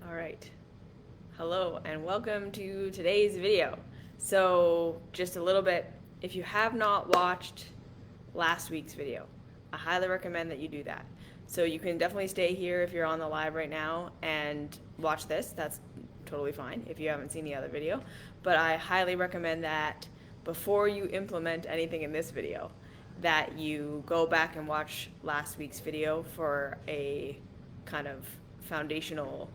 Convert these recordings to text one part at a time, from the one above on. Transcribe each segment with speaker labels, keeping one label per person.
Speaker 1: All right. Hello and welcome to today's video. So, just a little bit, if you have not watched last week's video, I highly recommend that you do that. So, you can definitely stay here if you're on the live right now and watch this. That's totally fine if you haven't seen the other video. But I highly recommend that before you implement anything in this video, that you go back and watch last week's video for a kind of foundational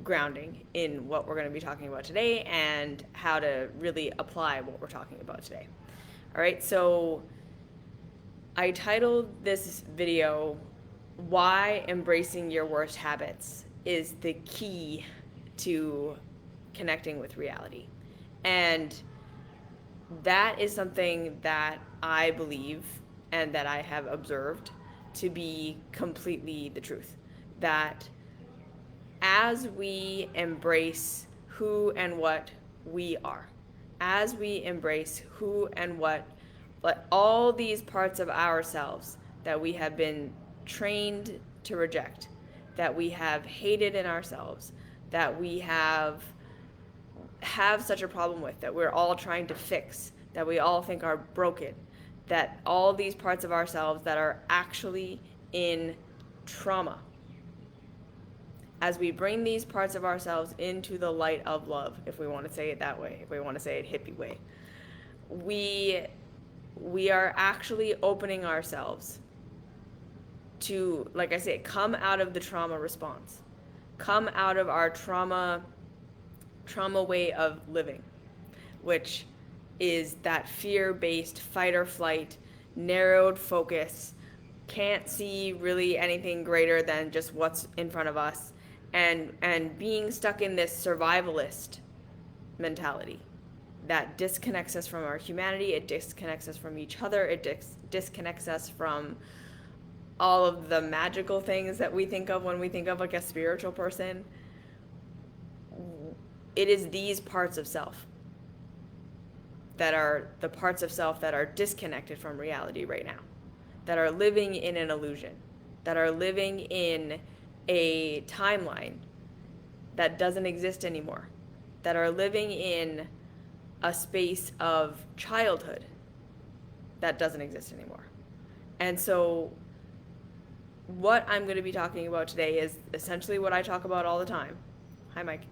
Speaker 1: grounding in what we're going to be talking about today and how to really apply what we're talking about today. All right, so I titled this video, Why Embracing Your Worst Habits is the Key to Connecting with Reality. And that is something that I believe and that I have observed to be completely the truth. That as we embrace who and what we are, as we embrace who and what all these parts of ourselves that we have been trained to reject, that we have hated in ourselves, that we have such a problem with, that we're all trying to fix, that we all think are broken, that all these parts of ourselves that are actually in trauma, as we bring these parts of ourselves into the light of love, if we want to say it that way, if we want to say it hippie way, we are actually opening ourselves to, like I say, come out of the trauma response, come out of our trauma way of living, which is that fear-based fight or flight, narrowed focus, can't see really anything greater than just what's in front of us, and being stuck in this survivalist mentality that disconnects us from our humanity, it disconnects us from each other, it disconnects us from all of the magical things that we think of when we think of like a spiritual person. It is these parts of self that are the parts of self that are disconnected from reality right now, that are living in an illusion, that are living in a timeline that doesn't exist anymore, that are living in a space of childhood that doesn't exist anymore. And so what I'm going to be talking about today is essentially what I talk about all the time. Hi, Mike.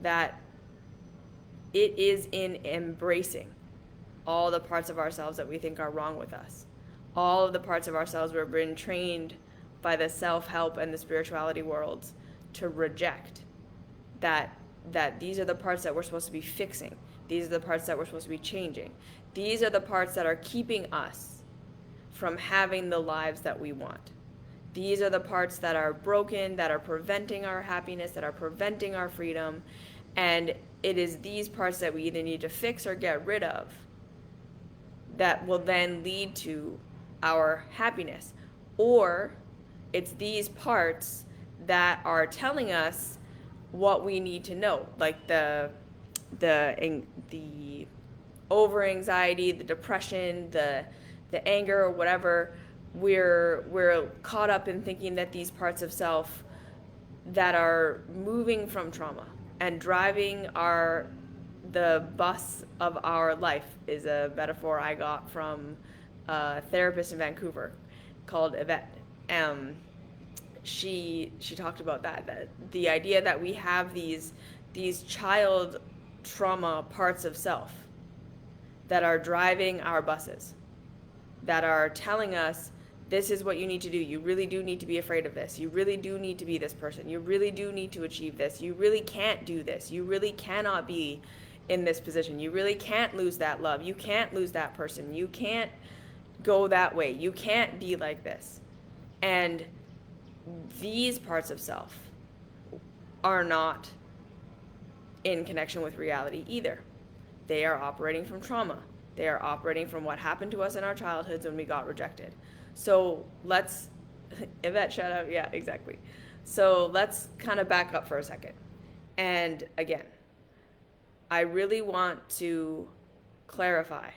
Speaker 1: That it is in embracing all the parts of ourselves that we think are wrong with us, all of the parts of ourselves we've been trained by the self-help and the spirituality worlds to reject, that these are the parts that we're supposed to be fixing, these are the parts that we're supposed to be changing, these are the parts that are keeping us from having the lives that we want. These are the parts that are broken, that are preventing our happiness, that are preventing our freedom, and it is these parts that we either need to fix or get rid of that will then lead to our happiness. Or it's these parts that are telling us what we need to know, like the over anxiety, the depression, the anger, or whatever. We're caught up in thinking that these parts of self that are moving from trauma and driving the bus of our life is a metaphor I got from a therapist in Vancouver called Yvette. She talked about that the idea that we have these child trauma parts of self that are driving our buses, that are telling us, this is what you need to do. You really do need to be afraid of this. You really do need to be this person. You really do need to achieve this. You really can't do this. You really cannot be in this position. You really can't lose that love. You can't lose that person. You can't go that way. You can't be like this. And these parts of self are not in connection with reality either. They are operating from trauma. They are operating from what happened to us in our childhoods when we got rejected. So let's, Yvette, shout out, yeah, exactly. So let's kind of back up for a second. And again, I really want to clarify,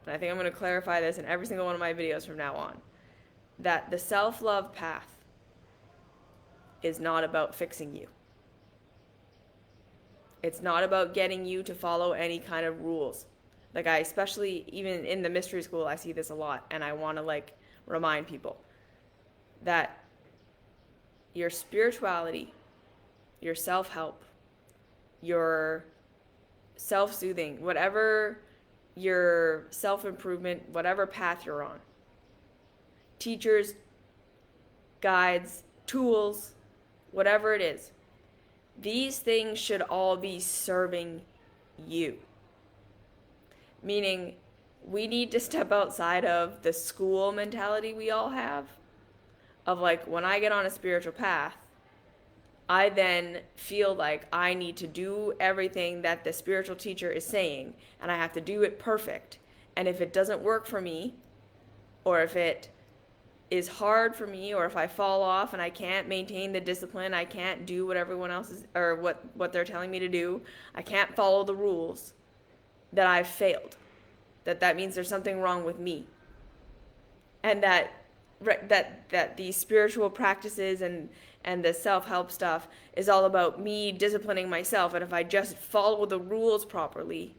Speaker 1: and I think I'm going to clarify this in every single one of my videos from now on, that the self-love path is not about fixing you. It's not about getting you to follow any kind of rules. Like, I especially, even in the mystery school, I see this a lot, and I want to like remind people that your spirituality, your self-help, your self-soothing, whatever your self-improvement, whatever path you're on, teachers, guides, tools, whatever it is, these things should all be serving you. Meaning, we need to step outside of the school mentality we all have of like, when I get on a spiritual path, I then feel like I need to do everything that the spiritual teacher is saying, and I have to do it perfect. And if it doesn't work for me, or if it is hard for me, or if I fall off and I can't maintain the discipline, I can't do what everyone else is, or what they're telling me to do, I can't follow the rules, that I've failed. That means there's something wrong with me. And that these spiritual practices and the self-help stuff is all about me disciplining myself, and if I just follow the rules properly,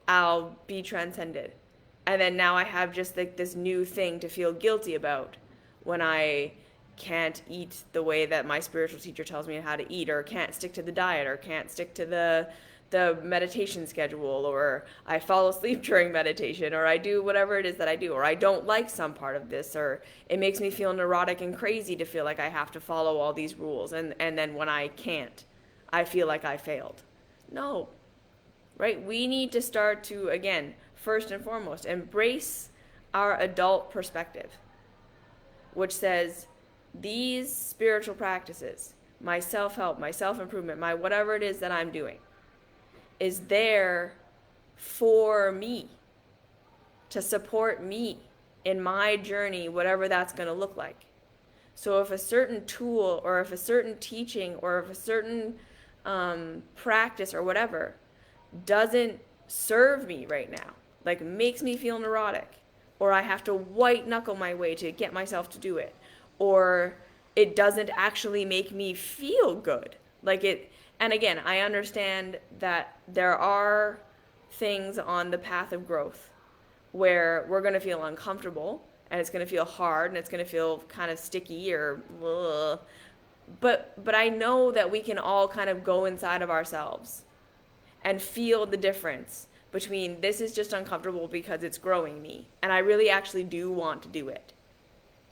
Speaker 1: I'll be transcended. And then now I have just like this new thing to feel guilty about when I can't eat the way that my spiritual teacher tells me how to eat, or can't stick to the diet, or can't stick to the meditation schedule, or I fall asleep during meditation, or I do whatever it is that I do, or I don't like some part of this, or it makes me feel neurotic and crazy to feel like I have to follow all these rules, and then when I can't, I feel like I failed. No, right? We need to start to, again, first and foremost, embrace our adult perspective, which says these spiritual practices, my self-help, my self-improvement, my whatever it is that I'm doing, is there for me, to support me in my journey, whatever that's going to look like. So if a certain tool, or if a certain teaching, or if a certain practice or whatever doesn't serve me right now, like makes me feel neurotic, or I have to white knuckle my way to get myself to do it, or it doesn't actually make me feel good, like it. And again, I understand that there are things on the path of growth where we're going to feel uncomfortable, and it's going to feel hard, and it's going to feel kind of sticky or ugh. But I know that we can all kind of go inside of ourselves and feel the difference between this is just uncomfortable because it's growing me, and I really actually do want to do it.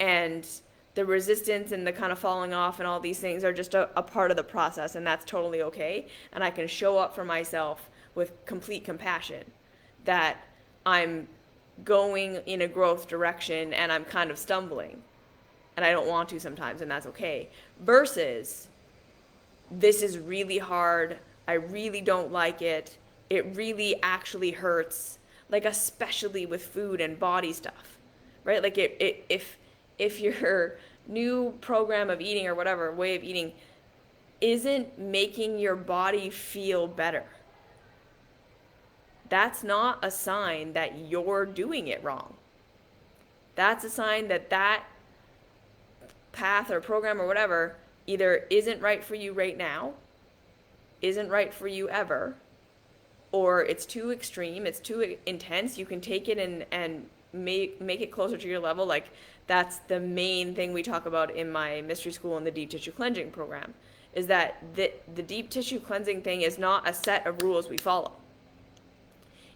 Speaker 1: And the resistance and the kind of falling off and all these things are just a part of the process, and that's totally okay. And I can show up for myself with complete compassion that I'm going in a growth direction and I'm kind of stumbling and I don't want to sometimes, and that's okay. Versus, this is really hard, I really don't like it, it really actually hurts, like especially with food and body stuff, right? Like if your new program of eating or whatever way of eating isn't making your body feel better, that's not a sign that you're doing it wrong. That's a sign that that path or program or whatever either isn't right for you right now, isn't right for you ever, or it's too extreme, it's too intense. You can take it and make it closer to your level. Like, that's the main thing we talk about in my mystery school and the deep tissue cleansing program, is that the deep tissue cleansing thing is not a set of rules we follow.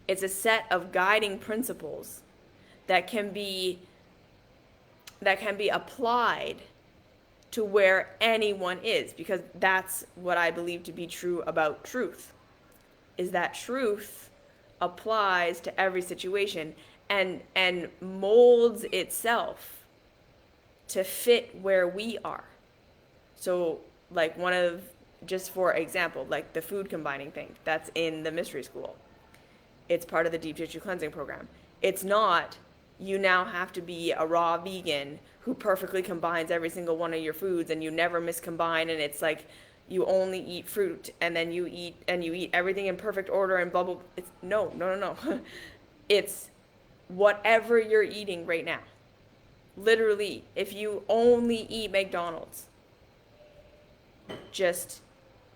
Speaker 1: It's a set of guiding principles that can be applied to where anyone is, because that's what I believe to be true about truth, is that truth applies to every situation and molds itself to fit where we are. So like just for example, like the food combining thing that's in the mystery school, it's part of the deep tissue cleansing program. It's not, you now have to be a raw vegan who perfectly combines every single one of your foods and you never miscombine, and it's like you only eat fruit and then you eat everything in perfect order and blah blah. It's no. It's whatever you're eating right now. Literally, if you only eat McDonald's, just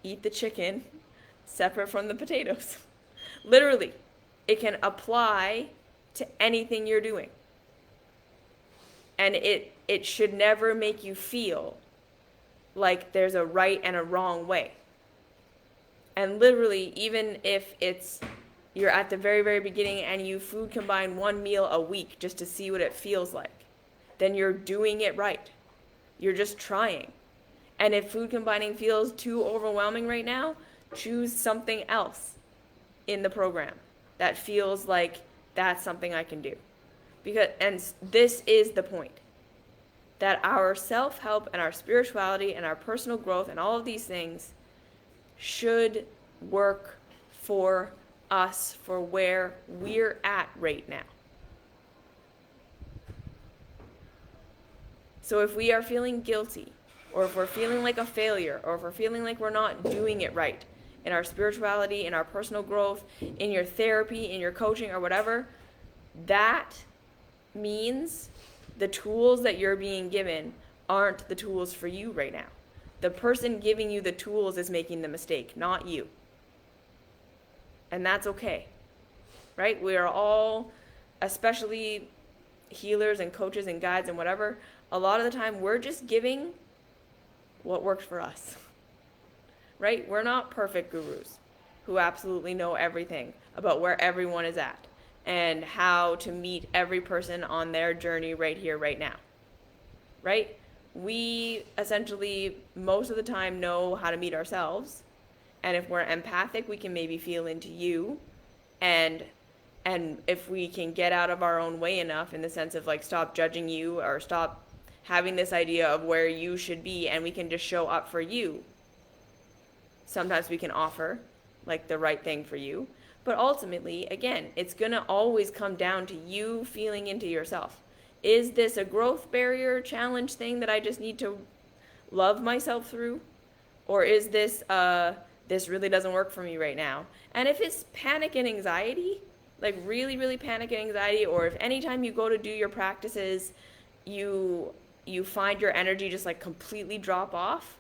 Speaker 1: eat the chicken separate from the potatoes. Literally, it can apply to anything you're doing. And it should never make you feel like there's a right and a wrong way. And literally, even if you're at the very, very beginning and you food combine one meal a week just to see what it feels like, then you're doing it right. You're just trying. And if food combining feels too overwhelming right now, choose something else in the program that feels like that's something I can do. And this is the point, that our self-help and our spirituality and our personal growth and all of these things should work for us, for where we're at right now. So if we are feeling guilty, or if we're feeling like a failure, or if we're feeling like we're not doing it right in our spirituality, in our personal growth, in your therapy, in your coaching, or whatever, that means the tools that you're being given aren't the tools for you right now. The person giving you the tools is making the mistake, not you. And that's okay, right? We are all, especially healers and coaches and guides and whatever, a lot of the time we're just giving what works for us, right? We're not perfect gurus who absolutely know everything about where everyone is at and how to meet every person on their journey right here, right now, right? We essentially, most of the time, know how to meet ourselves. And if we're empathic, we can maybe feel into you. And if we can get out of our own way enough, in the sense of like, stop judging you or stop having this idea of where you should be, and we can just show up for you. Sometimes we can offer like the right thing for you. But ultimately, again, it's going to always come down to you feeling into yourself. Is this a growth barrier challenge thing that I just need to love myself through? Or is this, this really doesn't work for me right now? And if it's panic and anxiety, like really, really panic and anxiety, or if anytime you go to do your practices, you find your energy just like completely drop off,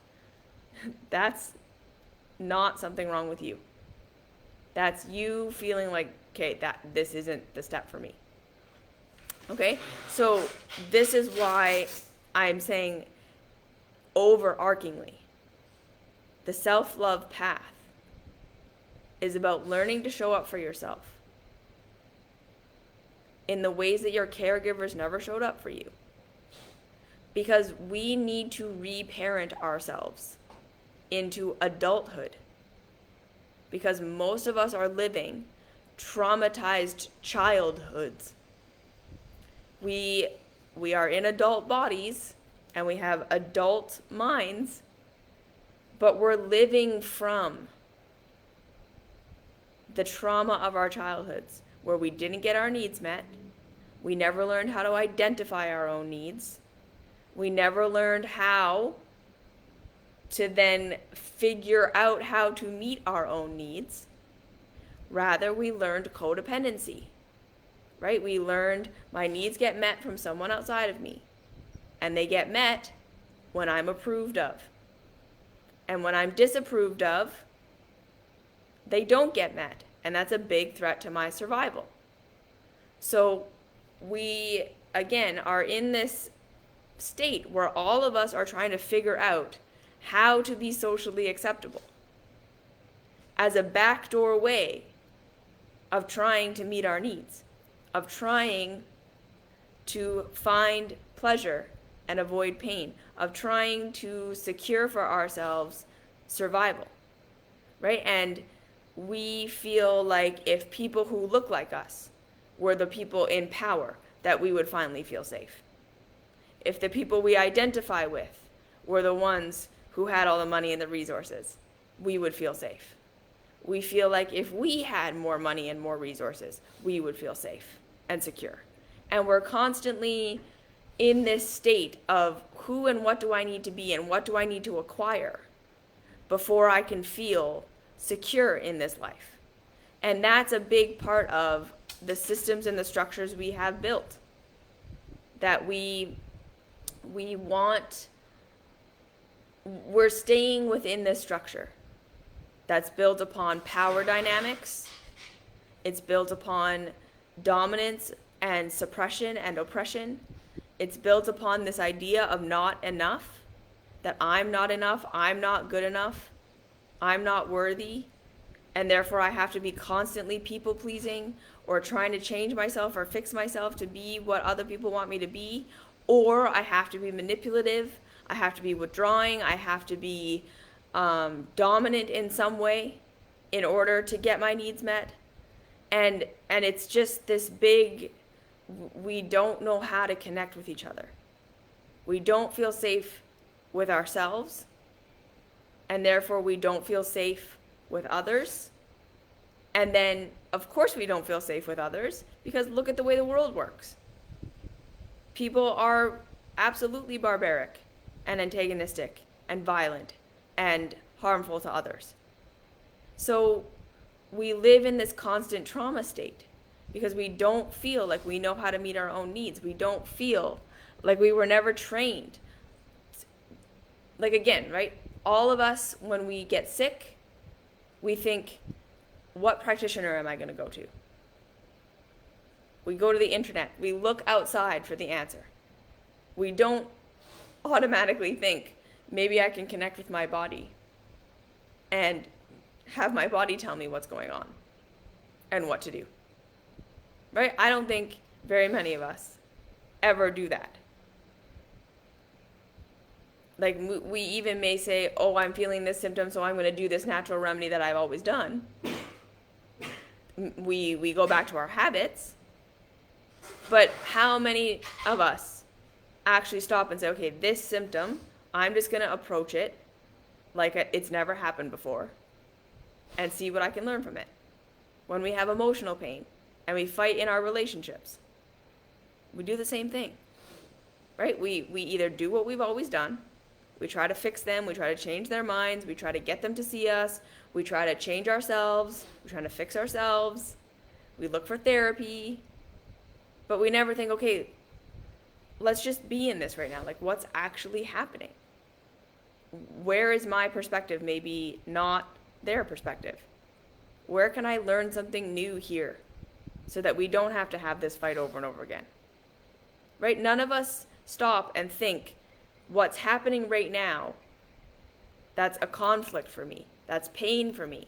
Speaker 1: that's not something wrong with you. That's you feeling like, okay, this isn't the step for me. Okay? So this is why I'm saying overarchingly, the self-love path is about learning to show up for yourself in the ways that your caregivers never showed up for you. Because we need to reparent ourselves into adulthood. Because most of us are living traumatized childhoods. We are in adult bodies and we have adult minds, but we're living from the trauma of our childhoods, where we didn't get our needs met. We never learned how to identify our own needs. We never learned how to then figure out how to meet our own needs. Rather, we learned codependency, right? We learned my needs get met from someone outside of me, and they get met when I'm approved of. And when I'm disapproved of, they don't get met, and that's a big threat to my survival. So we, again, are in this state where all of us are trying to figure out how to be socially acceptable as a backdoor way of trying to meet our needs, of trying to find pleasure and avoid pain, of trying to secure for ourselves survival, right? And we feel like if people who look like us were the people in power, that we would finally feel safe. If the people we identify with were the ones who had all the money and the resources, we would feel safe. We feel like if we had more money and more resources, we would feel safe and secure. And we're constantly in this state of who and what do I need to be and what do I need to acquire before I can feel secure in this life. And that's a big part of the systems and the structures we have built, that we we're staying within this structure that's built upon power dynamics. It's built upon dominance and suppression and oppression. It's built upon this idea of not enough, that I'm not enough, I'm not good enough, I'm not worthy, and therefore I have to be constantly people pleasing or trying to change myself or fix myself to be what other people want me to be, or I have to be manipulative, I have to be withdrawing, I have to be dominant in some way in order to get my needs met. And it's just this big, we don't know how to connect with each other. We don't feel safe with ourselves, and therefore we don't feel safe with others. And then, of course, we don't feel safe with others because look at the way the world works. People are absolutely barbaric and antagonistic and violent and harmful to others. So we live in this constant trauma state because we don't feel like we know how to meet our own needs. We don't feel like we were never trained. Like, again, right? All of us, when we get sick, we think, what practitioner am I going to go to? We go to the internet. We look outside for the answer. We don't automatically think, maybe I can connect with my body and have my body tell me what's going on and what to do. Right? I don't think very many of us ever do that. Like, we even may say, oh, I'm feeling this symptom, so I'm going to do this natural remedy that I've always done. We go back to our habits. But how many of us actually stop and say, okay, this symptom, I'm just going to approach it like it's never happened before and see what I can learn from it? When we have emotional pain and we fight in our relationships, we do the same thing, right? We either do what we've always done, we try to fix them, we try to change their minds, we try to get them to see us, we try to change ourselves, we try to fix ourselves, we look for therapy, but we never think, okay, let's just be in this right now. Like, what's actually happening? Where is my perspective maybe not their perspective? Where can I learn something new here so that we don't have to have this fight over and over again? Right? None of us stop and think, what's happening right now, that's a conflict for me, that's pain for me,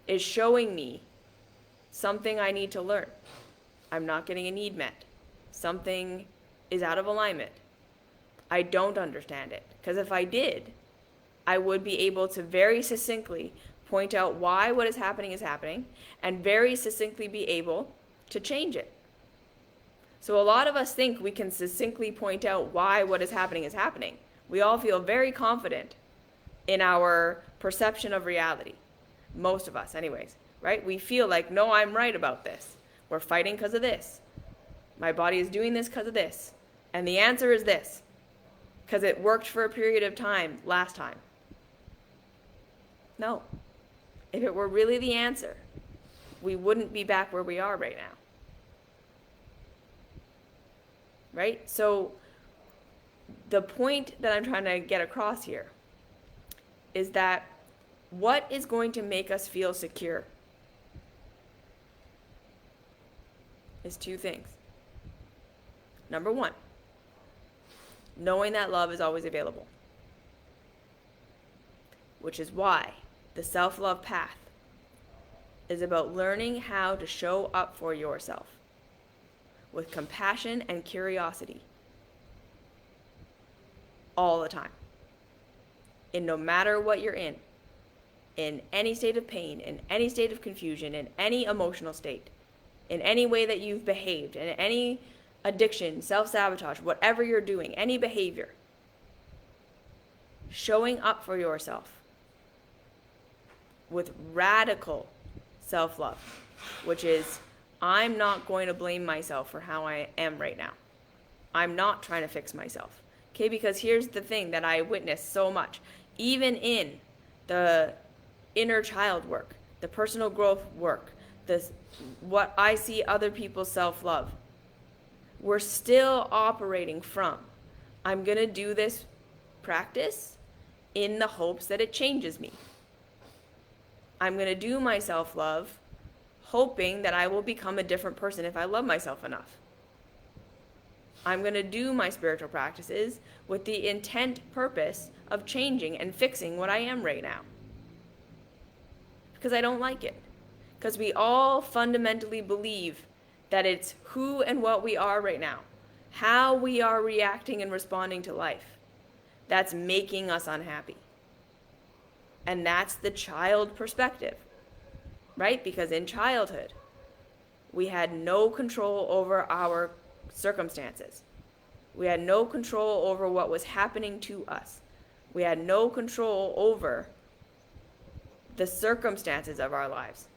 Speaker 1: is showing me something I need to learn. I'm not getting a need met. Something is out of alignment. I don't understand it. Because if I did, I would be able to very succinctly point out why what is happening, and very succinctly be able to change it. So a lot of us think we can succinctly point out why what is happening. We all feel very confident in our perception of reality. Most of us, anyways, right? We feel like, no, I'm right about this. We're fighting because of this. My body is doing this because of this. And the answer is this, because it worked for a period of time last time. No. If it were really the answer, we wouldn't be back where we are right now. Right? So the point that I'm trying to get across here is that what is going to make us feel secure is two things. Number one, knowing that love is always available, which is why the self-love path is about learning how to show up for yourself with compassion and curiosity all the time. And no matter what you're in any state of pain, in any state of confusion, in any emotional state, in any way that you've behaved, in any addiction, self-sabotage, whatever you're doing, any behavior, showing up for yourself with radical self-love, which is, I'm not going to blame myself for how I am right now. I'm not trying to fix myself. Okay, because here's the thing that I witness so much, even in the inner child work, the personal growth work, what I see other people's self-love, we're still operating from I'm going to do this practice in the hopes that it changes me. I'm going to do my self-love hoping that I will become a different person if I love myself enough. I'm going to do my spiritual practices with the intent purpose of changing and fixing what I am right now. Because I don't like it. Because we all fundamentally believe that it's who and what we are right now, how we are reacting and responding to life, that's making us unhappy. And that's the child perspective, right? Because in childhood, we had no control over our circumstances. We had no control over what was happening to us. We had no control over the circumstances of our lives.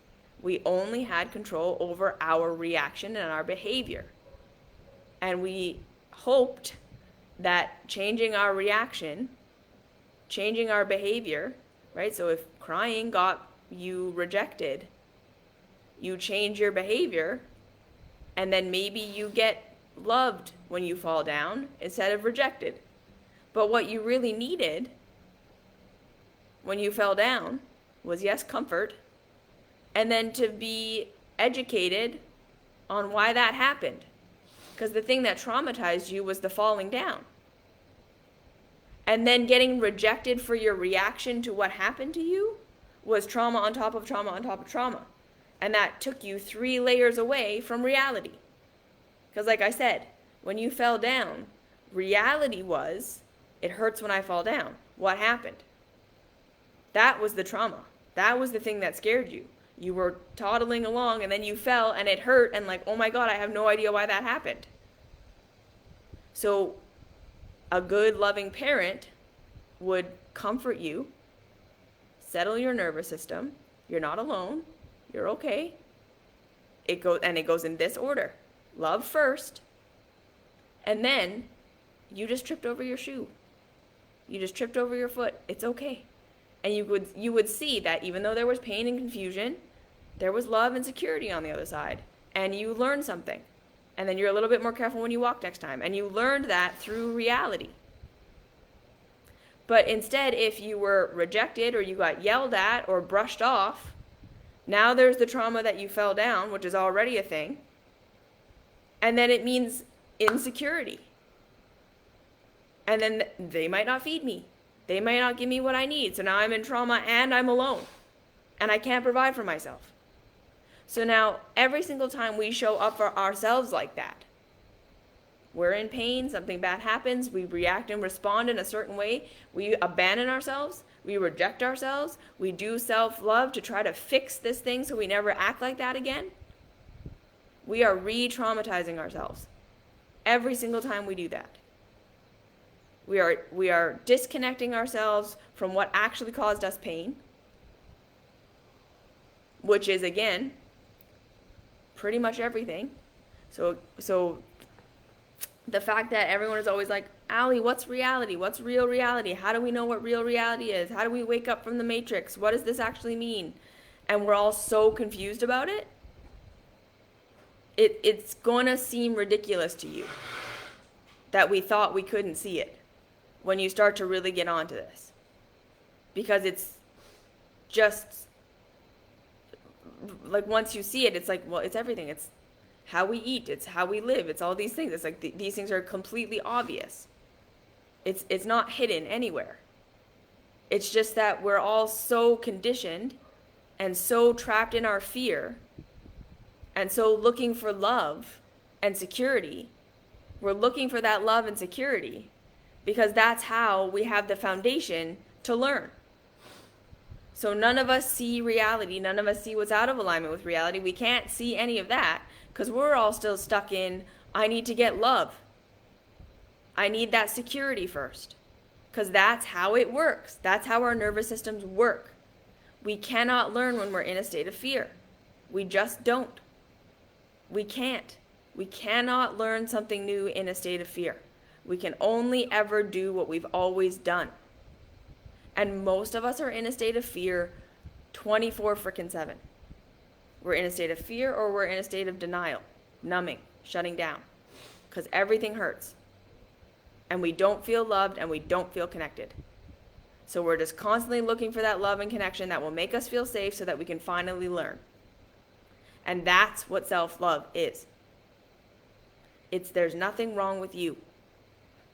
Speaker 1: We only had control over our reaction and our behavior. And we hoped that changing our reaction, changing our behavior, right? So if crying got you rejected, you change your behavior, and then maybe you get loved when you fall down instead of rejected. But what you really needed when you fell down was, yes, comfort, and then to be educated on why that happened. Because the thing that traumatized you was the falling down. And then getting rejected for your reaction to what happened to you was trauma on top of trauma on top of trauma. And that took you 3 layers away from reality. Because like I said, when you fell down, reality was, it hurts when I fall down. What happened? That was the trauma. That was the thing that scared you. You were toddling along and then you fell and it hurt and like, oh my God, I have no idea why that happened. So a good loving parent would comfort you, settle your nervous system. You're not alone. You're okay. It goes in this order. Love first. And then you just tripped over your shoe. You just tripped over your foot. It's okay. And you would see that even though there was pain and confusion, there was love and security on the other side. And you learned something. And then you're a little bit more careful when you walk next time. And you learned that through reality. But instead, if you were rejected or you got yelled at or brushed off, now there's the trauma that you fell down, which is already a thing. And then it means insecurity. And then they might not feed me. They might not give me what I need. So now I'm in trauma and I'm alone. And I can't provide for myself. So now every single time we show up for ourselves like that, we're in pain, something bad happens, we react and respond in a certain way, we abandon ourselves, we reject ourselves, we do self-love to try to fix this thing so we never act like that again. We are re-traumatizing ourselves every single time we do that. We are disconnecting ourselves from what actually caused us pain, which is, again, pretty much everything. So the fact that everyone is always like, Allie, what's reality? What's real reality? How do we know what real reality is? How do we wake up from the matrix? What does this actually mean? And we're all so confused about it. It's going to seem ridiculous to you that we thought we couldn't see it when you start to really get onto this. Because it's just, like, once you see it, it's like, well, it's everything. It's how we eat. It's how we live. It's all these things. It's like these things are completely obvious. It's not hidden anywhere. It's just that we're all so conditioned and so trapped in our fear and so looking for love and security. We're looking for that love and security because that's how we have the foundation to learn. So none of us see reality. None of us see what's out of alignment with reality. We can't see any of that because we're all still stuck in, I need to get love. I need that security first. Because that's how it works. That's how our nervous systems work. We cannot learn when we're in a state of fear. We just don't. We can't. We cannot learn something new in a state of fear. We can only ever do what we've always done. And most of us are in a state of fear 24/7. We're in a state of fear or we're in a state of denial, numbing, shutting down. Because everything hurts. and we don't feel loved and we don't feel connected. So we're just constantly looking for that love and connection that will make us feel safe so that we can finally learn. And that's what self-love is. There's nothing wrong with you.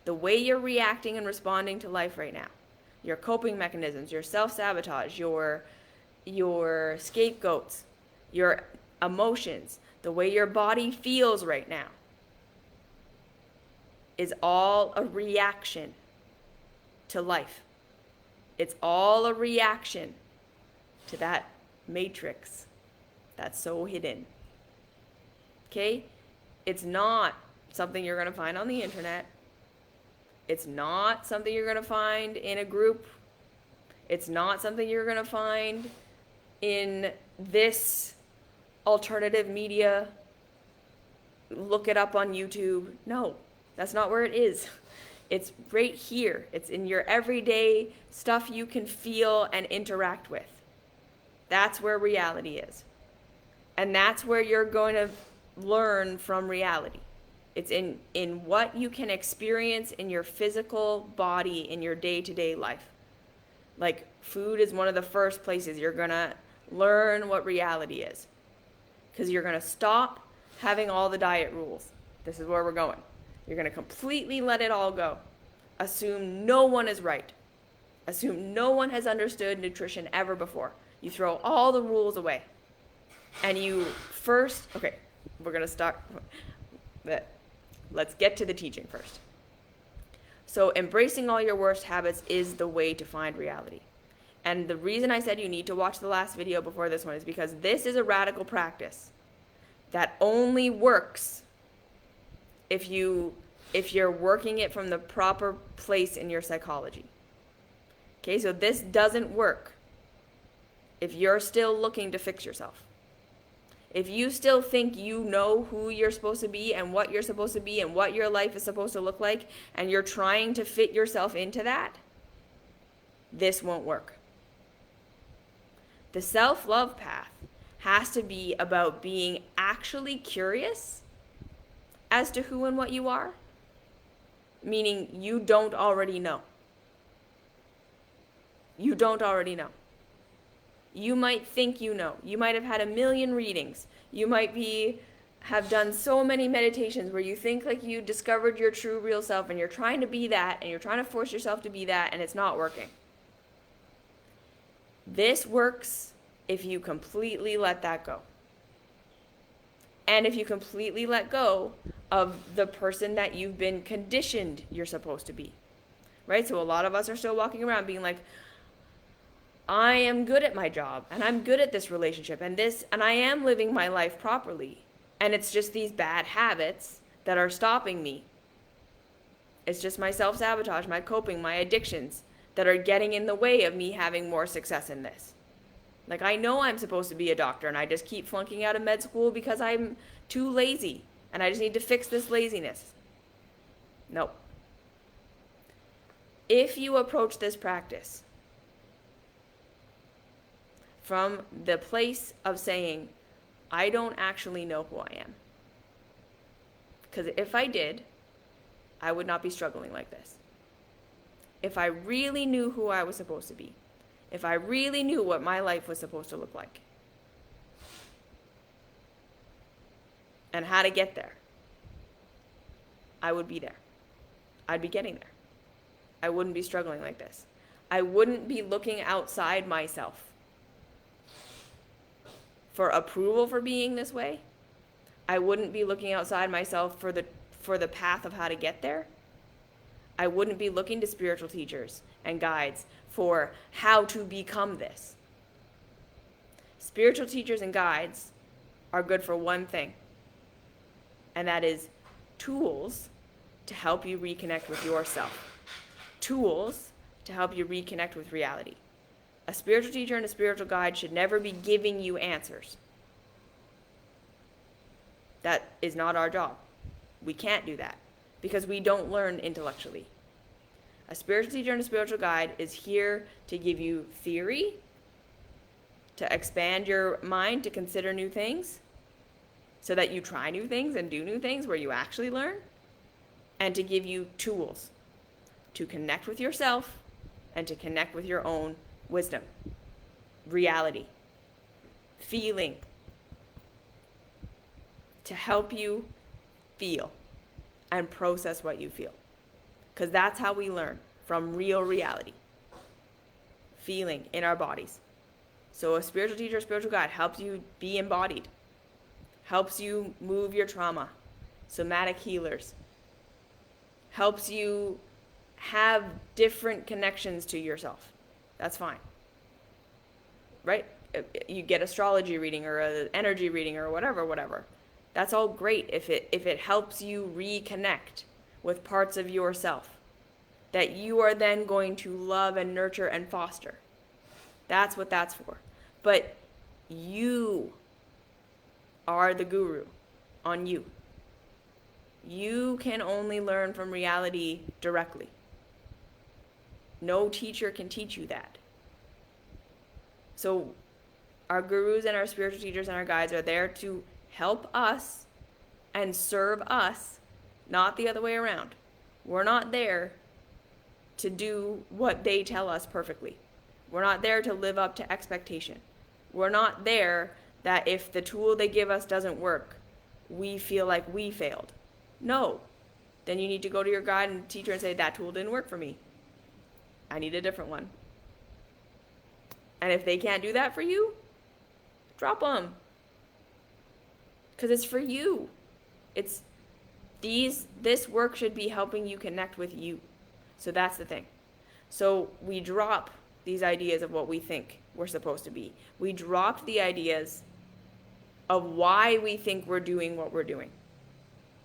Speaker 1: The way you're reacting and responding to life right now, your coping mechanisms, your self-sabotage, your scapegoats, your emotions, the way your body feels right now is all a reaction to life. It's all a reaction to that matrix that's so hidden. Okay? It's not something you're going to find on the internet. It's not something you're going to find in a group. It's not something you're going to find in this alternative media. Look it up on YouTube. No, that's not where it is. It's right here. It's in your everyday stuff you can feel and interact with. That's where reality is. And that's where you're going to learn from reality. It's in what you can experience in your physical body in your day-to-day life. Like food is one of the first places you're going to learn what reality is. Because you're going to stop having all the diet rules. This is where we're going. You're going to completely let it all go. Assume no one is right. Assume no one has understood nutrition ever before. You throw all the rules away. And you first, okay, we're going to start. Let's get to the teaching first. So embracing all your worst habits is the way to find reality. And the reason I said you need to watch the last video before this one is because this is a radical practice that only works if you're working it from the proper place in your psychology. Okay, so this doesn't work if you're still looking to fix yourself. If you still think you know who you're supposed to be and what you're supposed to be and what your life is supposed to look like, and you're trying to fit yourself into that, this won't work. The self-love path has to be about being actually curious as to who and what you are, meaning you don't already know. You don't already know. You might think you know. You might have had a million readings. You might have done so many meditations where you think like you discovered your true real self and you're trying to be that and you're trying to force yourself to be that and it's not working. This works if you completely let that go. And if you completely let go of the person that you've been conditioned you're supposed to be. Right? So a lot of us are still walking around being like, I am good at my job and I'm good at this relationship and I am living my life properly. And it's just these bad habits that are stopping me. It's just my self-sabotage, my coping, my addictions that are getting in the way of me having more success in this. Like I know I'm supposed to be a doctor and I just keep flunking out of med school because I'm too lazy and I just need to fix this laziness. Nope. If you approach this practice from the place of saying, I don't actually know who I am. Because if I did, I would not be struggling like this. If I really knew who I was supposed to be, if I really knew what my life was supposed to look like, and how to get there, I would be there. I'd be getting there. I wouldn't be struggling like this. I wouldn't be looking outside myself for approval for being this way. I wouldn't be looking outside myself for the path of how to get there. I wouldn't be looking to spiritual teachers and guides for how to become this. Spiritual teachers and guides are good for one thing, and that is tools to help you reconnect with yourself. Tools to help you reconnect with reality. A spiritual teacher and a spiritual guide should never be giving you answers. That is not our job. We can't do that because we don't learn intellectually. A spiritual teacher and a spiritual guide is here to give you theory, to expand your mind, to consider new things, so that you try new things and do new things where you actually learn, and to give you tools to connect with yourself and to connect with your own wisdom, reality, feeling, to help you feel and process what you feel. Because that's how we learn, from real reality, feeling in our bodies. So a spiritual teacher, spiritual guide helps you be embodied, helps you move your trauma, somatic healers, helps you have different connections to yourself. That's fine. Right? You get astrology reading or an energy reading or whatever. That's all great if it helps you reconnect with parts of yourself that you are then going to love and nurture and foster. That's what that's for. But you are the guru on you. You can only learn from reality directly. No teacher can teach you that. So our gurus and our spiritual teachers and our guides are there to help us and serve us, not the other way around. We're not there to do what they tell us perfectly. We're not there to live up to expectation. We're not there that if the tool they give us doesn't work, we feel like we failed. No. Then you need to go to your guide and teacher and say, that tool didn't work for me. I need a different one. And if they can't do that for you, drop them. Because it's for you. This work should be helping you connect with you. So that's the thing. So we drop these ideas of what we think we're supposed to be. We dropped the ideas of why we think we're doing what we're doing.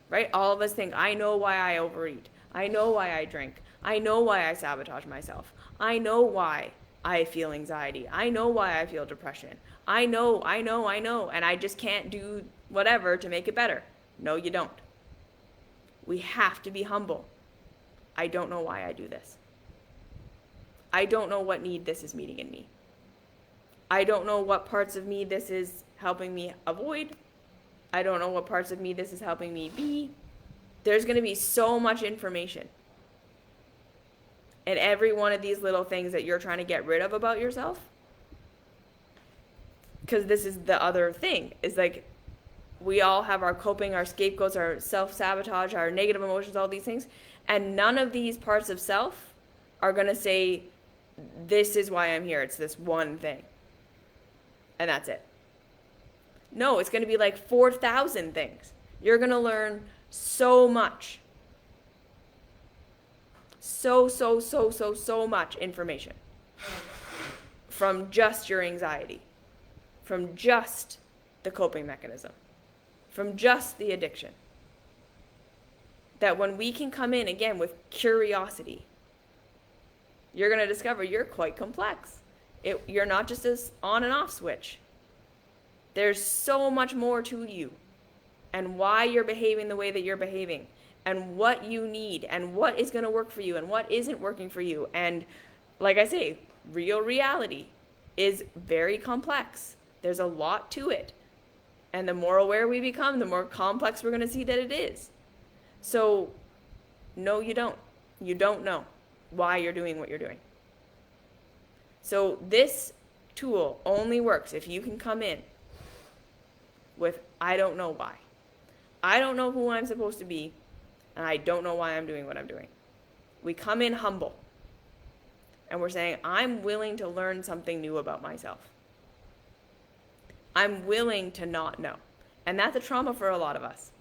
Speaker 1: Right? All of us think, I know why I overeat. I know why I drink. I know why I sabotage myself. I know why I feel anxiety. I know why I feel depression. I know. And I just can't do whatever to make it better. No, you don't. We have to be humble. I don't know why I do this. I don't know what need this is meeting in me. I don't know what parts of me this is helping me avoid. I don't know what parts of me this is helping me be. There's going to be so much information. And every one of these little things that you're trying to get rid of about yourself. Because this is the other thing. Is like, we all have our coping, our scapegoats, our self-sabotage, our negative emotions, all these things. And none of these parts of self are going to say, this is why I'm here. It's this one thing. And that's it. No, it's going to be like 4,000 things. You're going to learn so much. So much information. From just your anxiety. From just the coping mechanism. From just the addiction. That when we can come in, again, with curiosity, you're going to discover you're quite complex. You're not just this on and off switch. There's so much more to you and why you're behaving the way that you're behaving and what you need and what is going to work for you and what isn't working for you. And like I say, real reality is very complex. There's a lot to it. And the more aware we become, the more complex we're going to see that it is. So, no, you don't. You don't know why you're doing what you're doing. So this tool only works if you can come in with, I don't know why. I don't know who I'm supposed to be, and I don't know why I'm doing what I'm doing. We come in humble, and we're saying, I'm willing to learn something new about myself. I'm willing to not know. And that's a trauma for a lot of us.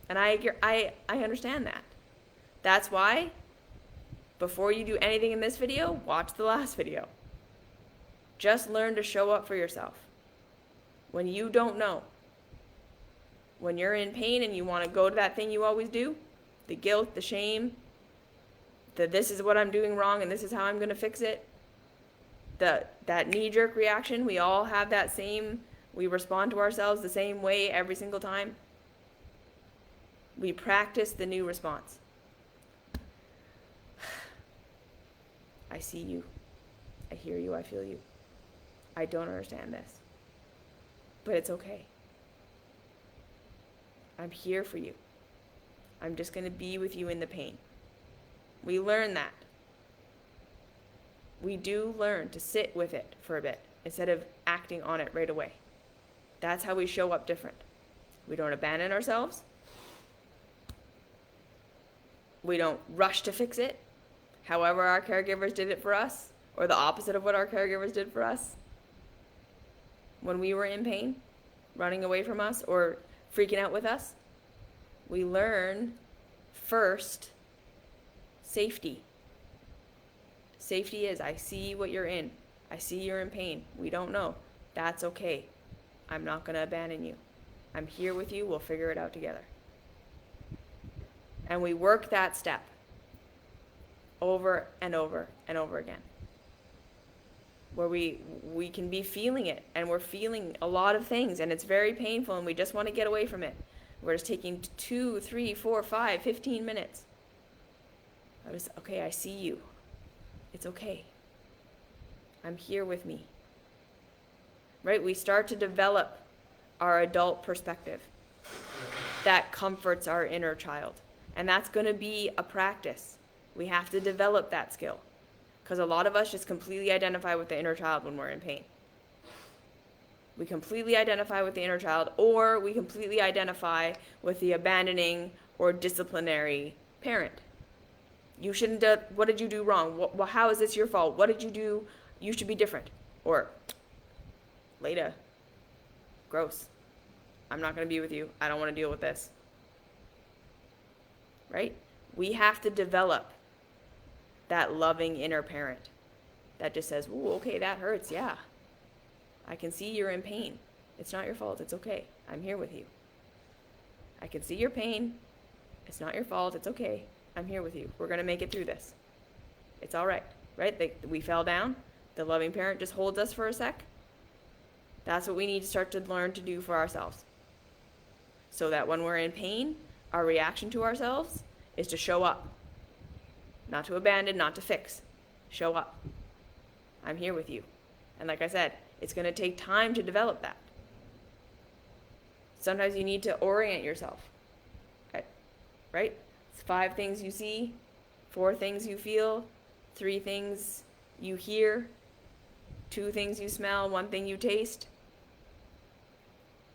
Speaker 1: And I understand that. That's why, before you do anything in this video, watch the last video. Just learn to show up for yourself. When you don't know, when you're in pain and you want to go to that thing you always do, the guilt, the shame, that this is what I'm doing wrong and this is how I'm going to fix it, that knee-jerk reaction, we all have that same, we respond to ourselves the same way every single time. We practice the new response. I see you. I hear you. I feel you. I don't understand this. But it's okay. I'm here for you. I'm just going to be with you in the pain. We learn that. We do learn to sit with it for a bit instead of acting on it right away. That's how we show up different. We don't abandon ourselves. We don't rush to fix it, however our caregivers did it for us, or the opposite of what our caregivers did for us. When we were in pain, running away from us, or freaking out with us, we learn first safety. Safety is, I see what you're in. I see you're in pain. We don't know. That's okay. I'm not going to abandon you. I'm here with you. We'll figure it out together. And we work that step over and over and over again. Where we can be feeling it, and we're feeling a lot of things, and it's very painful, and we just want to get away from it. We're just taking 2, 3, 4, 5, 15 minutes. Okay, I see you. It's okay. I'm here with me. Right? We start to develop our adult perspective that comforts our inner child. And that's going to be a practice. We have to develop that skill. Because a lot of us just completely identify with the inner child when we're in pain. We completely identify with the inner child, or we completely identify with the abandoning or disciplinary parent. You shouldn't do, what did you do wrong? How is this your fault? What did you do? You should be different. Or, Leda, gross. I'm not going to be with you. I don't want to deal with this. Right? We have to develop that loving inner parent that just says, ooh, okay, that hurts. Yeah. I can see you're in pain. It's not your fault. It's okay. I'm here with you. I can see your pain. It's not your fault. It's okay. I'm here with you. We're going to make it through this. It's all right. Right? We fell down. The loving parent just holds us for a sec. That's what we need to start to learn to do for ourselves. So that when we're in pain, our reaction to ourselves is to show up. Not to abandon, not to fix. Show up. I'm here with you. And like I said, it's going to take time to develop that. Sometimes you need to orient yourself. Right? It's 5 things you see, 4 things you feel, 3 things you hear, 2 things you smell, 1 thing you taste.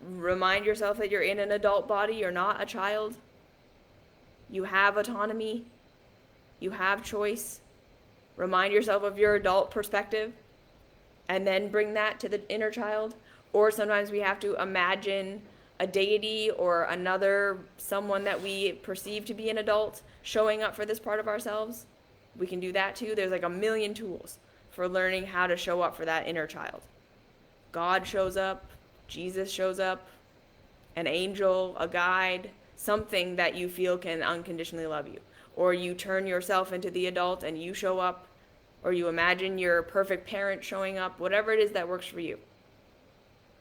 Speaker 1: Remind yourself that you're in an adult body. You're not a child. You have autonomy. You have choice. Remind yourself of your adult perspective and then bring that to the inner child. Or sometimes we have to imagine a deity or another someone that we perceive to be an adult showing up for this part of ourselves. We can do that too. There's like a million tools for learning how to show up for that inner child. God shows up, Jesus shows up, an angel, a guide, something that you feel can unconditionally love you. Or you turn yourself into the adult and you show up, or you imagine your perfect parent showing up, whatever it is that works for you.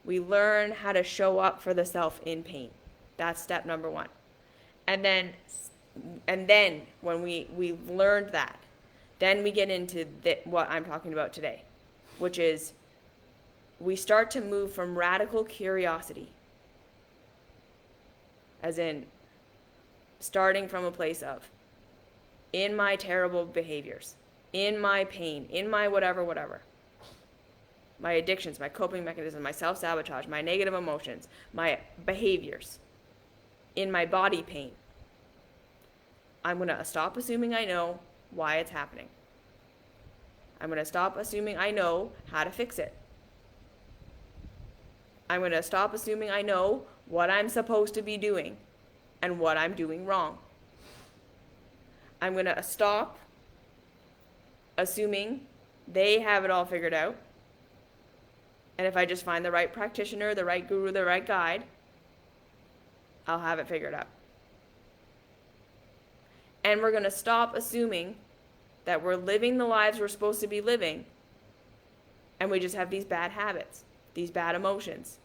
Speaker 1: We learn how to show up for the self in pain. That's step number 1. And then when we've learned that, then we get into what I'm talking about today, which is we start to move from radical curiosity, as in starting from a place of, in my terrible behaviors, in my pain, in my whatever, my addictions, my coping mechanisms, my self-sabotage, my negative emotions, my behaviors, in my body pain. I'm going to stop assuming I know why it's happening. I'm going to stop assuming I know how to fix it. I'm going to stop assuming I know what I'm supposed to be doing and what I'm doing wrong. I'm going to stop assuming they have it all figured out. And if I just find the right practitioner, the right guru, the right guide, I'll have it figured out. And we're going to stop assuming that we're living the lives we're supposed to be living, and we just have these bad habits, these bad emotions.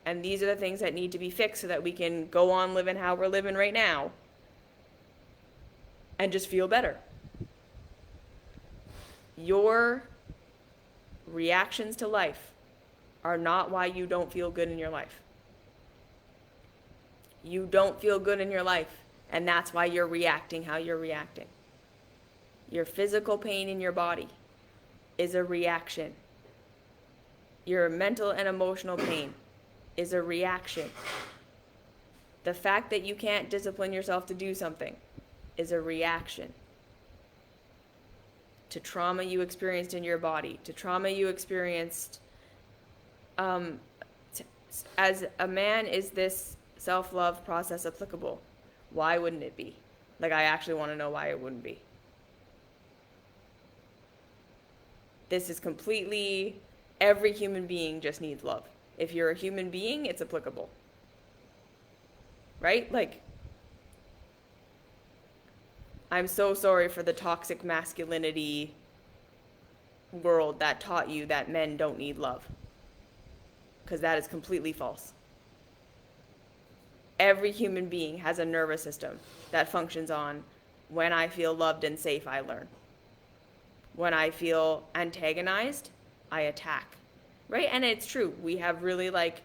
Speaker 1: And these are the things that need to be fixed so that we can go on living how we're living right now and just feel better. Your reactions to life are not why you don't feel good in your life. You don't feel good in your life, and that's why you're reacting how you're reacting. Your physical pain in your body is a reaction. Your mental and emotional pain is a reaction. The fact that you can't discipline yourself to do something is a reaction to trauma you experienced in your body, to trauma you experienced. As a man, is this self-love process applicable? Why wouldn't it be? Like, I actually want to know why it wouldn't be. This is completely, every human being just needs love. If you're a human being, it's applicable. Right? Like, I'm so sorry for the toxic masculinity world that taught you that men don't need love. Because that is completely false. Every human being has a nervous system that functions on, when I feel loved and safe, I learn. When I feel antagonized, I attack. Right? And it's true. We have really like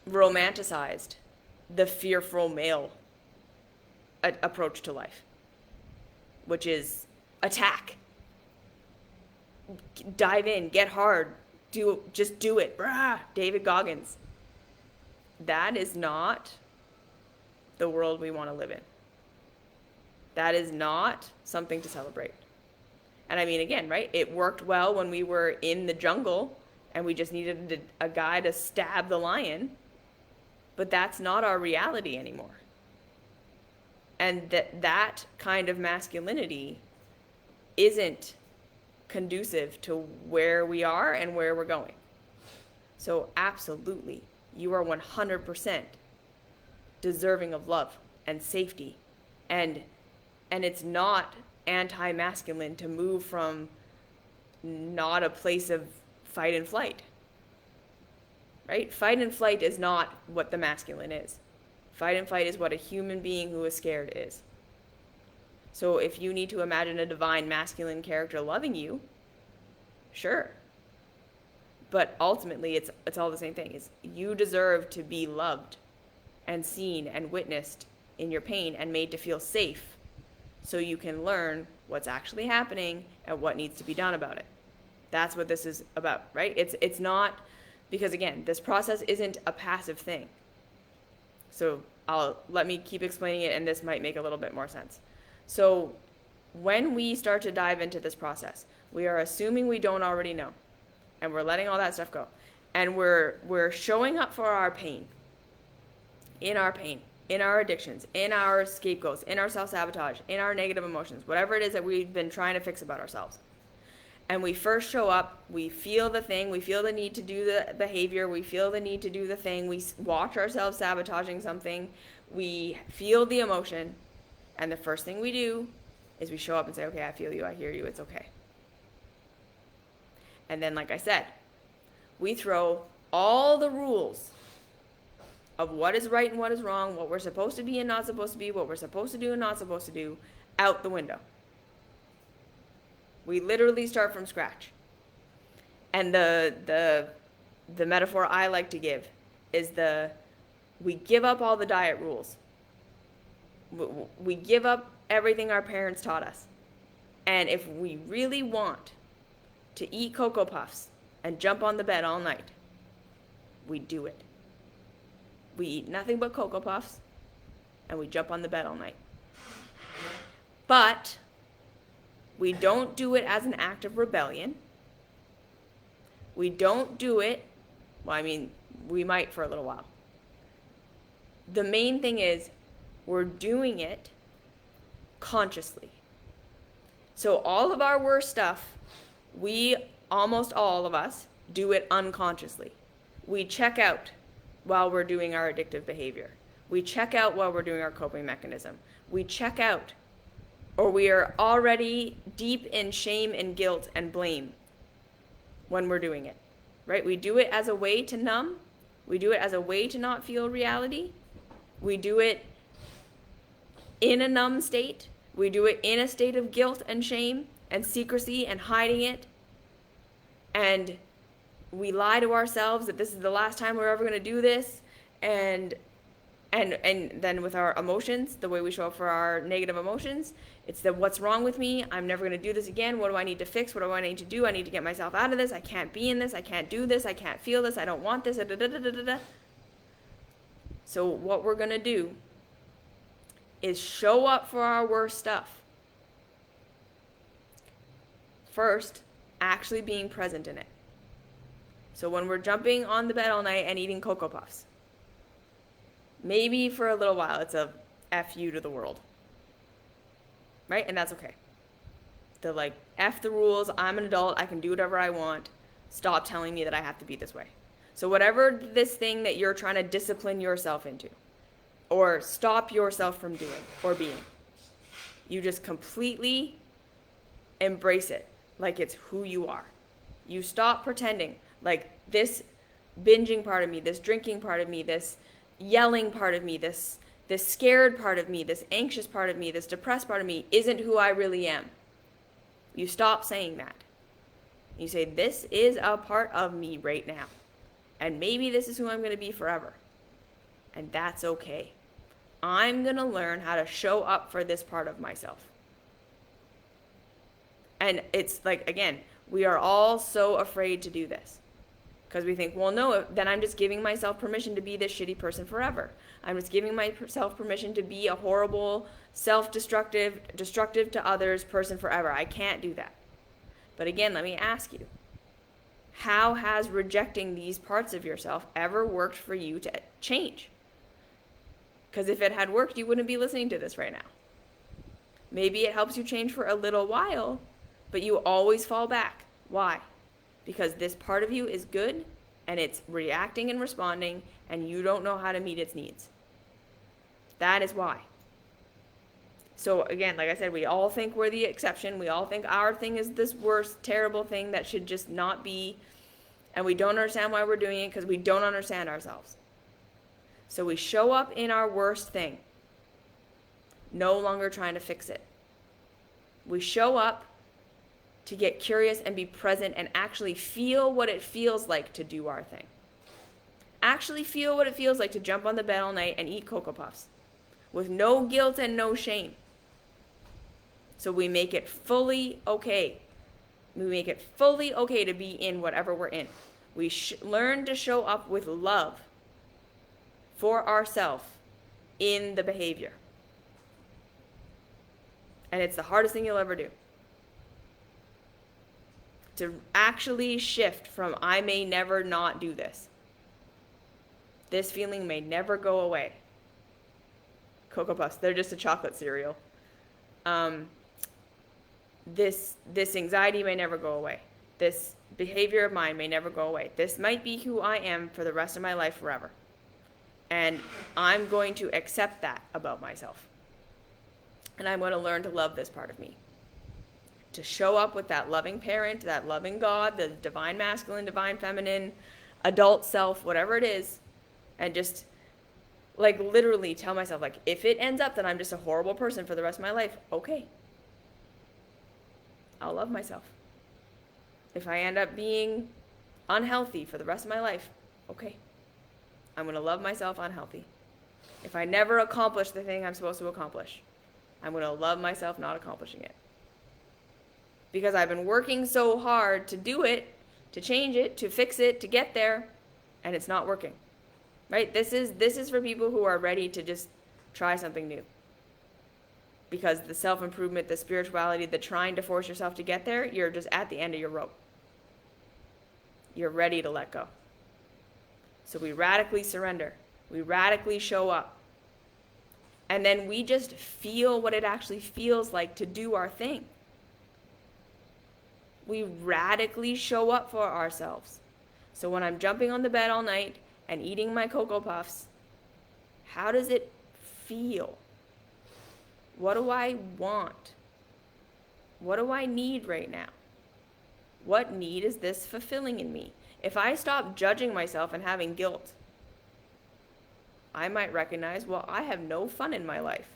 Speaker 1: romanticized the fearful male approach to life, which is attack. Dive in, get hard, just do it. Brah, David Goggins. That is not the world we want to live in. That is not something to celebrate. And I mean, again, right? It worked well when we were in the jungle and we just needed a guy to stab the lion. But that's not our reality anymore. And that kind of masculinity isn't conducive to where we are and where we're going. So absolutely, you are 100% deserving of love and safety. And it's not anti-masculine to move from not a place of fight and flight. Right? Fight and flight is not what the masculine is. Fight and flight is what a human being who is scared is. So if you need to imagine a divine masculine character loving you, sure. But ultimately, it's all the same thing. Is you deserve to be loved and seen and witnessed in your pain and made to feel safe so you can learn what's actually happening and what needs to be done about it. That's what this is about, right? It's not, because again, this process isn't a passive thing. So let me keep explaining it, and this might make a little bit more sense. So when we start to dive into this process, we are assuming we don't already know, and we're letting all that stuff go. And we're showing up for our pain, in our addictions, in our scapegoats, in our self-sabotage, in our negative emotions, whatever it is that we've been trying to fix about ourselves. And we first show up, we feel the thing, we feel the need to do the behavior, we feel the need to do the thing, we watch ourselves sabotaging something, we feel the emotion, and the first thing we do is we show up and say, okay, I feel you, I hear you, it's okay. And then, like I said, we throw all the rules of what is right and what is wrong, what we're supposed to be and not supposed to be, what we're supposed to do and not supposed to do, out the window. We literally start from scratch. And the metaphor I like to give is we give up all the diet rules. We give up everything our parents taught us. And if we really want to eat Cocoa Puffs and jump on the bed all night, we do it. We eat nothing but Cocoa Puffs and we jump on the bed all night. But we don't do it as an act of rebellion. We don't do it, well, I mean, we might for a little while. The main thing is we're doing it consciously. So all of our worst stuff, almost all of us, do it unconsciously. We check out while we're doing our addictive behavior. We check out while we're doing our coping mechanism. We check out, or we are already deep in shame and guilt and blame when we're doing it, right? We do it as a way to numb. We do it as a way to not feel reality. We do it in a numb state. We do it in a state of guilt and shame and secrecy and hiding it. And we lie to ourselves that this is the last time we're ever going to do this. And And then with our emotions, the way we show up for our negative emotions, it's the what's wrong with me? I'm never going to do this again. What do I need to fix? What do I need to do? I need to get myself out of this. I can't be in this. I can't do this. I can't feel this. I don't want this. Da, da, da, da, da, da. So what we're going to do is show up for our worst stuff. First, actually being present in it. So when we're jumping on the bed all night and eating Cocoa Puffs, maybe for a little while it's a F you to the world. Right? And that's okay. The like, F the rules, I'm an adult, I can do whatever I want. Stop telling me that I have to be this way. So whatever this thing that you're trying to discipline yourself into, or stop yourself from doing or being, you just completely embrace it like it's who you are. You stop pretending like this binging part of me, this drinking part of me, this yelling part of me, this scared part of me, this anxious part of me, this depressed part of me isn't who I really am. You stop saying that. You say, this is a part of me right now. And maybe this is who I'm going to be forever. And that's okay. I'm going to learn how to show up for this part of myself. And it's like, again, we are all so afraid to do this. Because we think, well, no, then I'm just giving myself permission to be this shitty person forever. I'm just giving myself permission to be a horrible, self-destructive, destructive to others person forever. I can't do that. But again, let me ask you, how has rejecting these parts of yourself ever worked for you to change? Because if it had worked, you wouldn't be listening to this right now. Maybe it helps you change for a little while, but you always fall back. Why? Because this part of you is good and it's reacting and responding and you don't know how to meet its needs. That is why. So again, like I said, we all think we're the exception. We all think our thing is this worst, terrible thing that should just not be. And we don't understand why we're doing it because we don't understand ourselves. So we show up in our worst thing, no longer trying to fix it. We show up to get curious and be present and actually feel what it feels like to do our thing. Actually feel what it feels like to jump on the bed all night and eat Cocoa Puffs with no guilt and no shame. So we make it fully okay. We make it fully okay to be in whatever we're in. We learn to show up with love for ourselves in the behavior. And it's the hardest thing you'll ever do. To actually shift from I may never not do this. This feeling may never go away. Cocoa Puffs, they're just a chocolate cereal. This anxiety may never go away. This behavior of mine may never go away. This might be who I am for the rest of my life forever. And I'm going to accept that about myself. And I'm going to learn to love this part of me. To show up with that loving parent, that loving God, the divine masculine, divine feminine, adult self, whatever it is, and just like literally tell myself, like, if it ends up that I'm just a horrible person for the rest of my life, okay. I'll love myself. If I end up being unhealthy for the rest of my life, okay. I'm going to love myself unhealthy. If I never accomplish the thing I'm supposed to accomplish, I'm going to love myself not accomplishing it. Because I've been working so hard to do it, to change it, to fix it, to get there, and it's not working. Right? This is for people who are ready to just try something new. Because the self-improvement, the spirituality, the trying to force yourself to get there, you're just at the end of your rope. You're ready to let go. So we radically surrender. We radically show up. And then we just feel what it actually feels like to do our thing. We radically show up for ourselves. So when I'm jumping on the bed all night and eating my Cocoa Puffs, how does it feel? What do I want? What do I need right now? What need is this fulfilling in me? If I stop judging myself and having guilt, I might recognize, well, I have no fun in my life.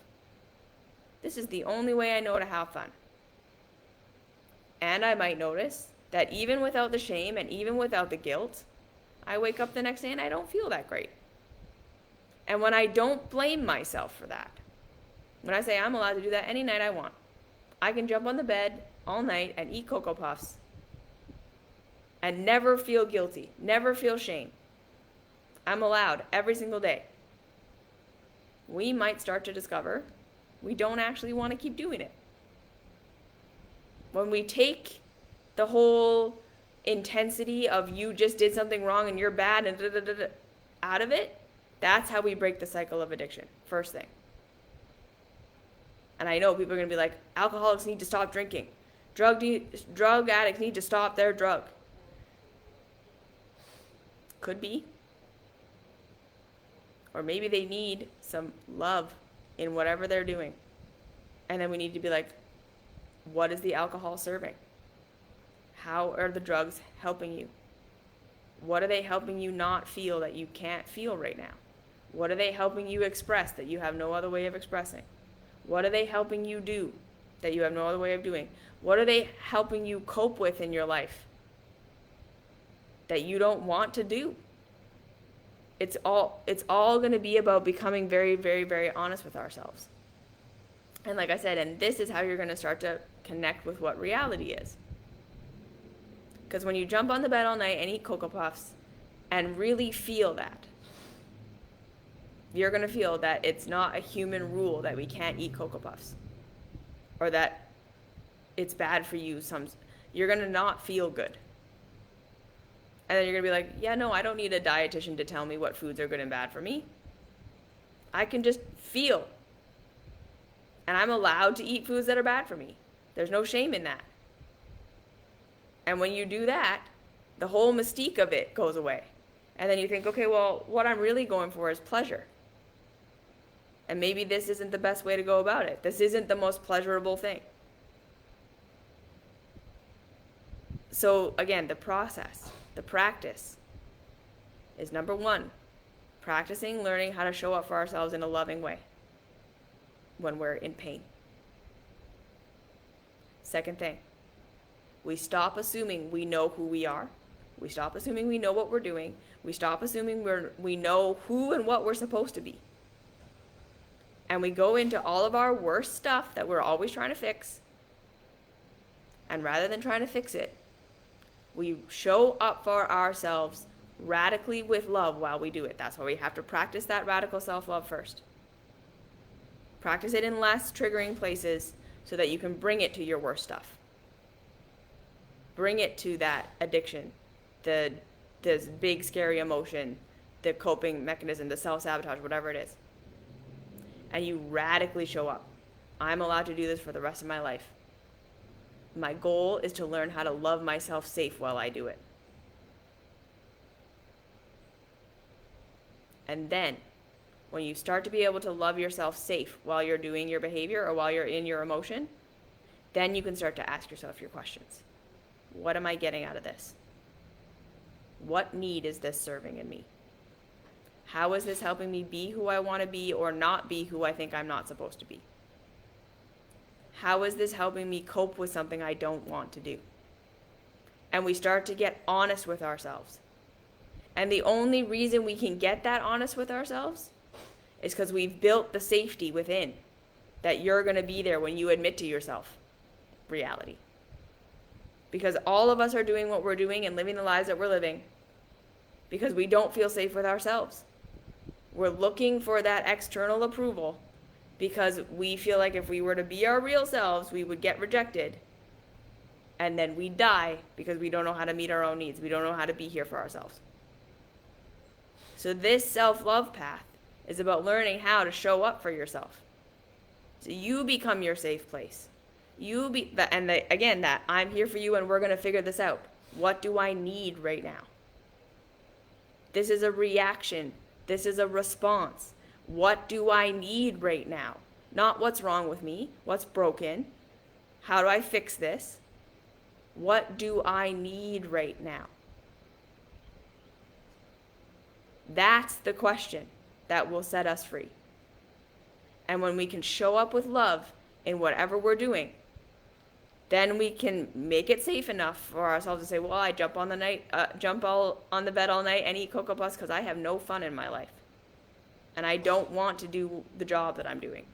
Speaker 1: This is the only way I know to have fun. And I might notice that even without the shame and even without the guilt, I wake up the next day and I don't feel that great. And when I don't blame myself for that, when I say I'm allowed to do that any night I want, I can jump on the bed all night and eat Cocoa Puffs and never feel guilty, never feel shame. I'm allowed every single day. We might start to discover we don't actually want to keep doing it. When we take the whole intensity of you just did something wrong and you're bad and out of it, that's how we break the cycle of addiction. First thing. And I know people are going to be like, alcoholics need to stop drinking. Drug addicts need to stop their drug. Could be. Or maybe they need some love in whatever they're doing. And then we need to be like, what is the alcohol serving? How are the drugs helping you? What are they helping you not feel that you can't feel right now? What are they helping you express that you have no other way of expressing? What are they helping you do that you have no other way of doing? What are they helping you cope with in your life that you don't want to do? It's all going to be about becoming very, very, very honest with ourselves. And like I said, and this is how you're going to start to connect with what reality is. Because when you jump on the bed all night and eat Cocoa Puffs and really feel that, you're going to feel that it's not a human rule that we can't eat Cocoa Puffs or that it's bad for you. You're going to not feel good. And then you're going to be like, yeah, no, I don't need a dietitian to tell me what foods are good and bad for me. I can just feel. And I'm allowed to eat foods that are bad for me. There's no shame in that. And when you do that, the whole mystique of it goes away. And then you think, okay, well, what I'm really going for is pleasure. And maybe this isn't the best way to go about it. This isn't the most pleasurable thing. So again, the process, the practice is number one, practicing learning how to show up for ourselves in a loving way when we're in pain. Second thing, we stop assuming we know who we are. We stop assuming we know what we're doing. We stop assuming we know who and what we're supposed to be. And we go into all of our worst stuff that we're always trying to fix. And rather than trying to fix it, we show up for ourselves radically with love while we do it. That's why we have to practice that radical self-love first. Practice it in less triggering places so that you can bring it to your worst stuff. Bring it to that addiction, this big scary emotion, the coping mechanism, the self-sabotage, whatever it is. And you radically show up. I'm allowed to do this for the rest of my life. My goal is to learn how to love myself safe while I do it. And then, when you start to be able to love yourself safe while you're doing your behavior or while you're in your emotion, then you can start to ask yourself your questions. What am I getting out of this? What need is this serving in me? How is this helping me be who I want to be or not be who I think I'm not supposed to be? How is this helping me cope with something I don't want to do? And we start to get honest with ourselves. And the only reason we can get that honest with ourselves is because we've built the safety within that you're going to be there when you admit to yourself reality. Because all of us are doing what we're doing and living the lives that we're living because we don't feel safe with ourselves. We're looking for that external approval because we feel like if we were to be our real selves, we would get rejected. And then we die because we don't know how to meet our own needs. We don't know how to be here for ourselves. So this self-love path is about learning how to show up for yourself. So you become your safe place. Again, that I'm here for you and we're going to figure this out. What do I need right now? This is a reaction. This is a response. What do I need right now? Not what's wrong with me, what's broken. How do I fix this? What do I need right now? That's the question that will set us free. And when we can show up with love in whatever we're doing, then we can make it safe enough for ourselves to say, well, I jump on the bed all night and eat Cocoa Puffs because I have no fun in my life. and I don't want to do the job that I'm doing.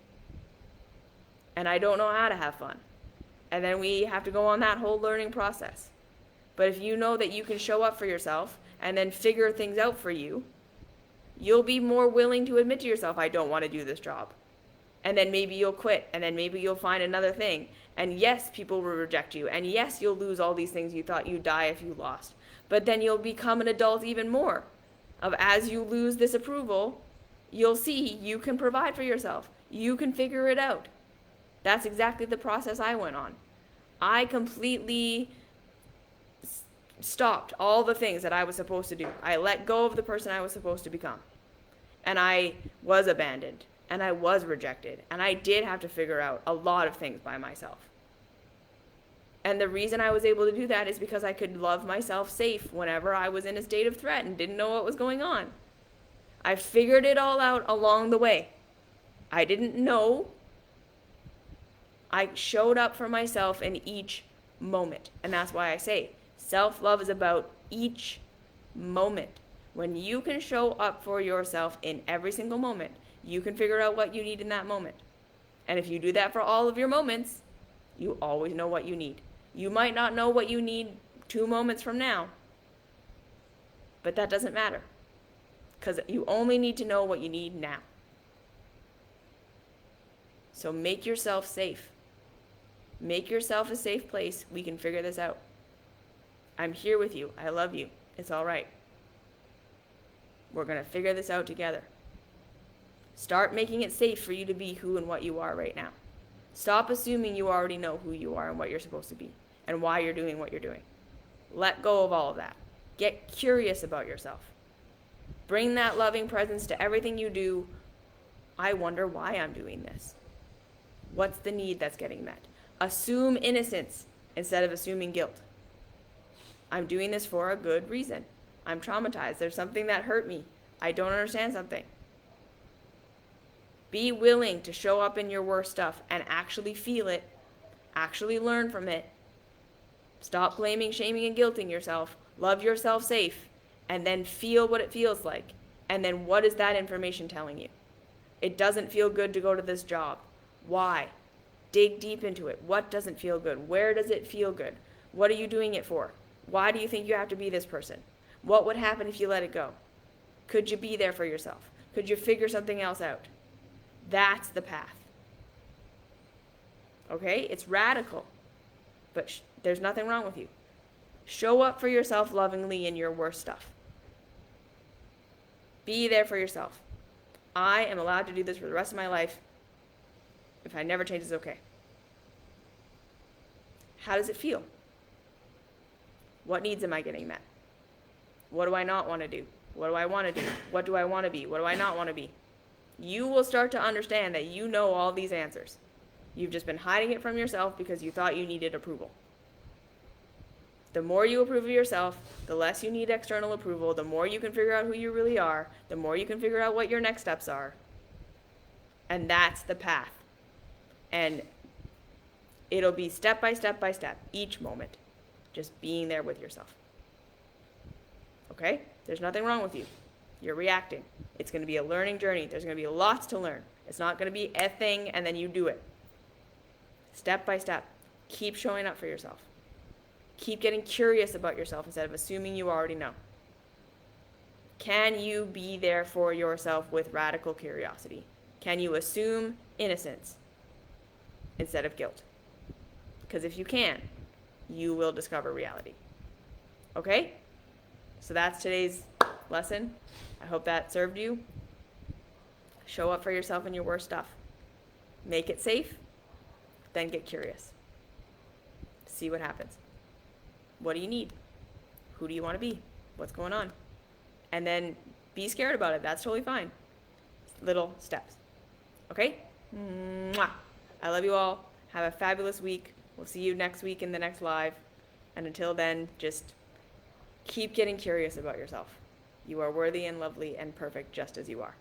Speaker 1: And I don't know how to have fun. And then we have to go on that whole learning process. But if you know that you can show up for yourself and then figure things out for you, you'll be more willing to admit to yourself, I don't want to do this job. And then maybe you'll quit, and then maybe you'll find another thing. And yes, people will reject you. And yes, you'll lose all these things you thought you'd die if you lost. But then you'll become an adult even more. As you lose this approval, you'll see you can provide for yourself. You can figure it out. That's exactly the process I went on. I completely stopped all the things that I was supposed to do. I let go of the person I was supposed to become. And I was abandoned. And I was rejected. And I did have to figure out a lot of things by myself. And the reason I was able to do that is because I could love myself safe whenever I was in a state of threat and didn't know what was going on. I figured it all out along the way. I didn't know. I showed up for myself in each moment. And that's why I say self-love is about each moment. When you can show up for yourself in every single moment, you can figure out what you need in that moment. And if you do that for all of your moments, you always know what you need. You might not know what you need 2 moments from now, but that doesn't matter, because you only need to know what you need now. So make yourself safe. Make yourself a safe place. We can figure this out. I'm here with you. I love you. It's all right. We're going to figure this out together. Start making it safe for you to be who and what you are right now. Stop assuming you already know who you are and what you're supposed to be and why you're doing what you're doing. Let go of all of that. Get curious about yourself. Bring that loving presence to everything you do. I wonder why I'm doing this. What's the need that's getting met? Assume innocence instead of assuming guilt. I'm doing this for a good reason. I'm traumatized. There's something that hurt me. I don't understand something. Be willing to show up in your worst stuff and actually feel it. Actually learn from it. Stop blaming, shaming, and guilting yourself. Love yourself safe. And then feel what it feels like. And then what is that information telling you? It doesn't feel good to go to this job. Why? Dig deep into it. What doesn't feel good? Where does it feel good? What are you doing it for? Why do you think you have to be this person? What would happen if you let it go? Could you be there for yourself? Could you figure something else out? That's the path. Okay? It's radical. But there's nothing wrong with you. Show up for yourself lovingly in your worst stuff. Be there for yourself. I am allowed to do this for the rest of my life. If I never change, it's okay. How does it feel? What needs am I getting met? What do I not want to do? What do I want to do? What do I want to be? What do I not want to be? You will start to understand that you know all these answers. You've just been hiding it from yourself because you thought you needed approval. The more you approve of yourself, the less you need external approval, the more you can figure out who you really are, the more you can figure out what your next steps are. And that's the path. And it'll be step by step by step, each moment, just being there with yourself. Okay? There's nothing wrong with you. You're reacting. It's going to be a learning journey. There's going to be lots to learn. It's not going to be a thing and then you do it. Step by step. Keep showing up for yourself. Keep getting curious about yourself instead of assuming you already know. Can you be there for yourself with radical curiosity? Can you assume innocence instead of guilt? Because if you can, you will discover reality. Okay? So that's today's lesson. I hope that served you. Show up for yourself in your worst stuff. Make it safe, then get curious. See what happens. What do you need? Who do you want to be? What's going on? And then be scared about it. That's totally fine. Little steps. Okay? Mwah. I love you all. Have a fabulous week. We'll see you next week in the next live. And until then, just keep getting curious about yourself. You are worthy and lovely and perfect just as you are.